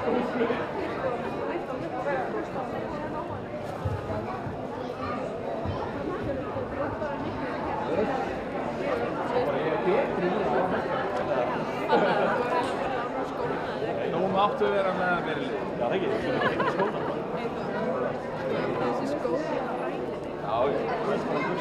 Nú máttu vera með að vera lið. Já, það ekki. Þú erum ekki skóna. Þessi skóna er ræðið. Já, ég veist hvað þú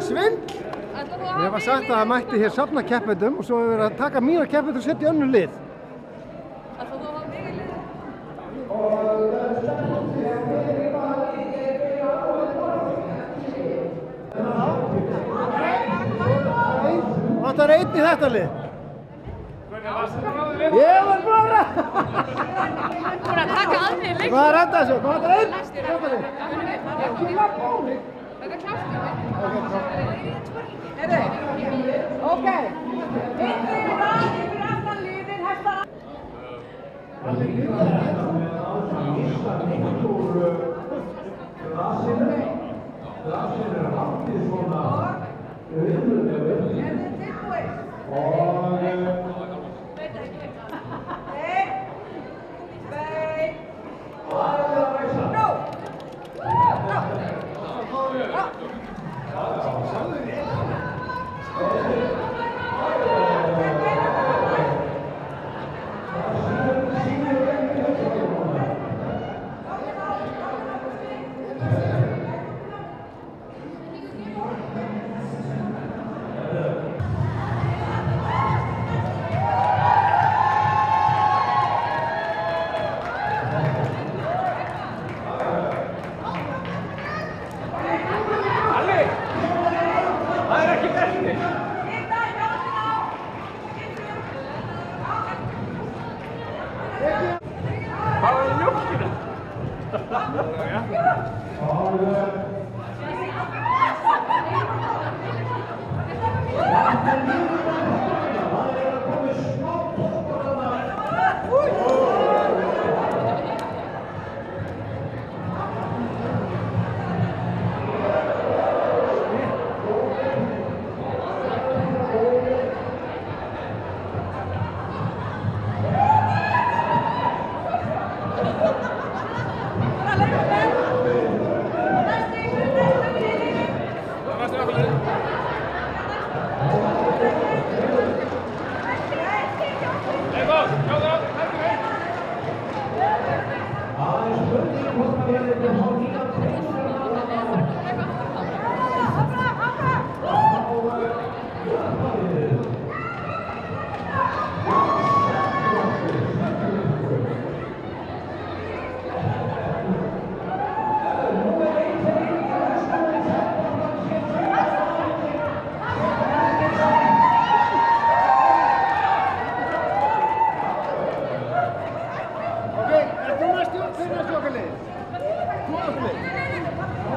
Svindl! Ég var sagt að það mætti hér safna keppendum og svo hefur verið að taka mína keppendur og setja í önnur lið. Ætlar þú að hafa mig í liði? Það er einn í þetta lið. Ég var bara! Þú er að taka að mér leik. Hvað er þetta þessu? Hvað er þetta einn? Þetta er klátt. Ok. Einn fyrir aftan liðin, hestar. Næsti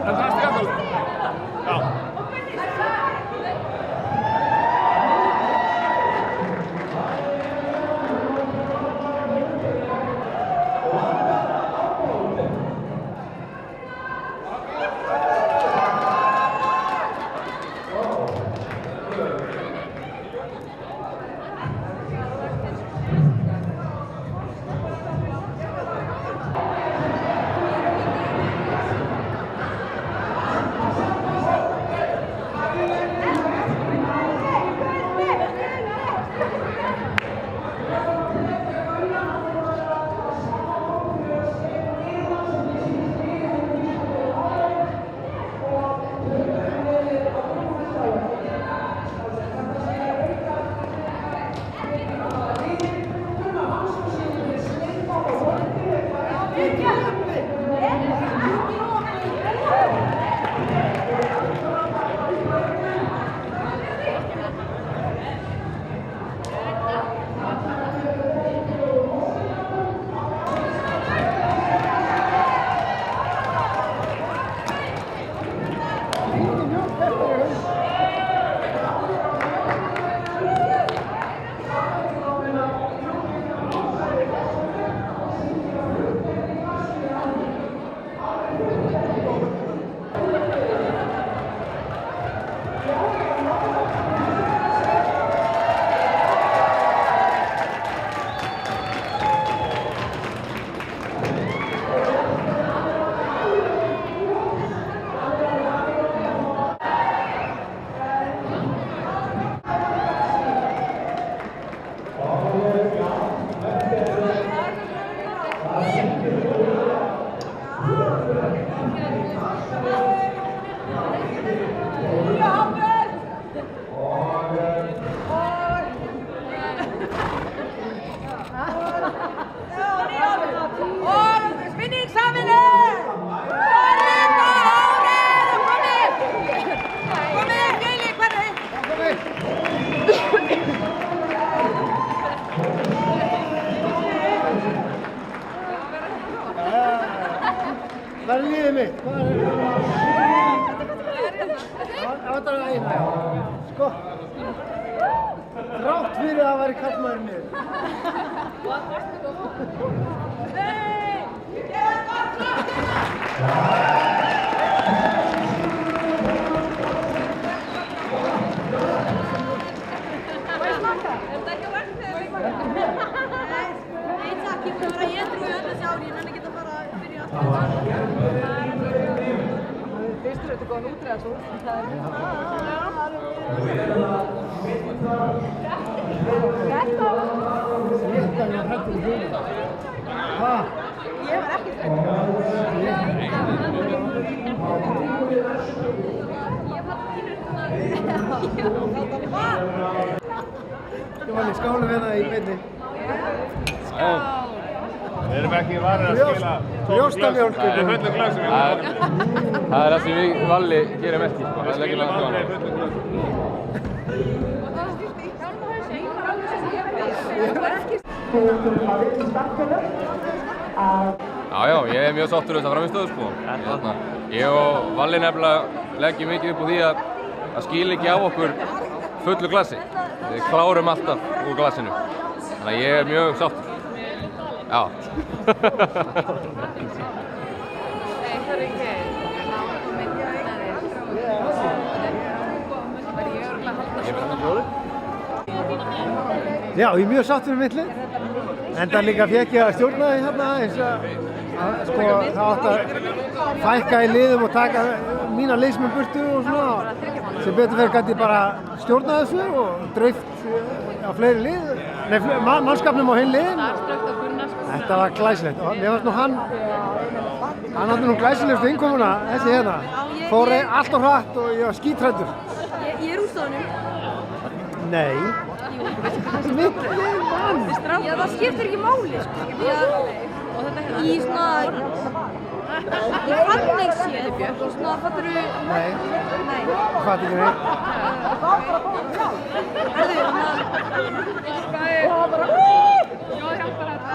En það er alltaf. Já. Það liðið mitt. Það er eina, já. Sko, þrátt fyrir að það væri karlmaðurinn niður. Fyrst er þetta góðan útræðasúr. Slikkan var hættur í húnum. Hvað? Ég var ekki Ég var í skálum hérna í beinni. Við erum ekki varir að skila Brjóstamjólk. fullu glösum. Það er það sem við Valli gerum ekki, sko. Það er ekki langt á hana. Já, ég er mjög sáttur þess að framistöðu, sko. Ég og Valli nefnilega leggjum mikið upp úr því að skila ekki á okkur fullu glasi. Við klárum alltaf úr glasinu. Þannig að ég er mjög sáttur. Já. Já, ég er mjög sáttur með mitt lið. Enda líka fékk ég að stjórna því hérna eins að sko, það átt að fækka í liðum og taka mína liðsmenn burtu og svona. Sem betur fyrir gæti ég bara stjórna þessu og dreift á fleiri lið. Nei, mannskapnum á hinn liðin. Þetta var glæsilegt og mér fannst nú hann hafði nú glæsilegustu innkomuna, þessi hérna. Fór allt og hratt og ég var skítræddur. Ég er úr stofunum. Nei. Mitt lið vann. Já, það skiptir ekki máli, sko. Í svona... Í fannig séð, svona fattur þú... Nei. Nei. Fatt ekki neitt. Herðu,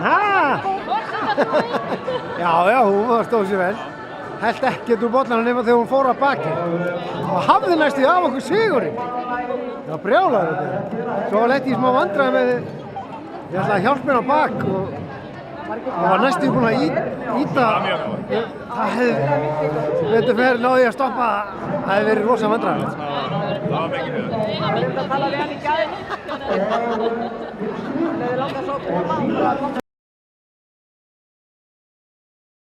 Hæ? Já, hún stóð sér vel. held ekkert úr bollanum nema þegar hún fór að baki og hafði næstu af okkur sigurinn. Það var brjálaður þetta. Svo lenti ég smá vandræði með ég ætlaði að hjálpa mér á bak og það var næstu búinn að íta. Það hefði betur fyrir náði að stoppa. Það hefði verið rosa vandræðilegt. Það var mikið fyrir það. Ég vil að tala við hann í gæðin. Leði langa svo.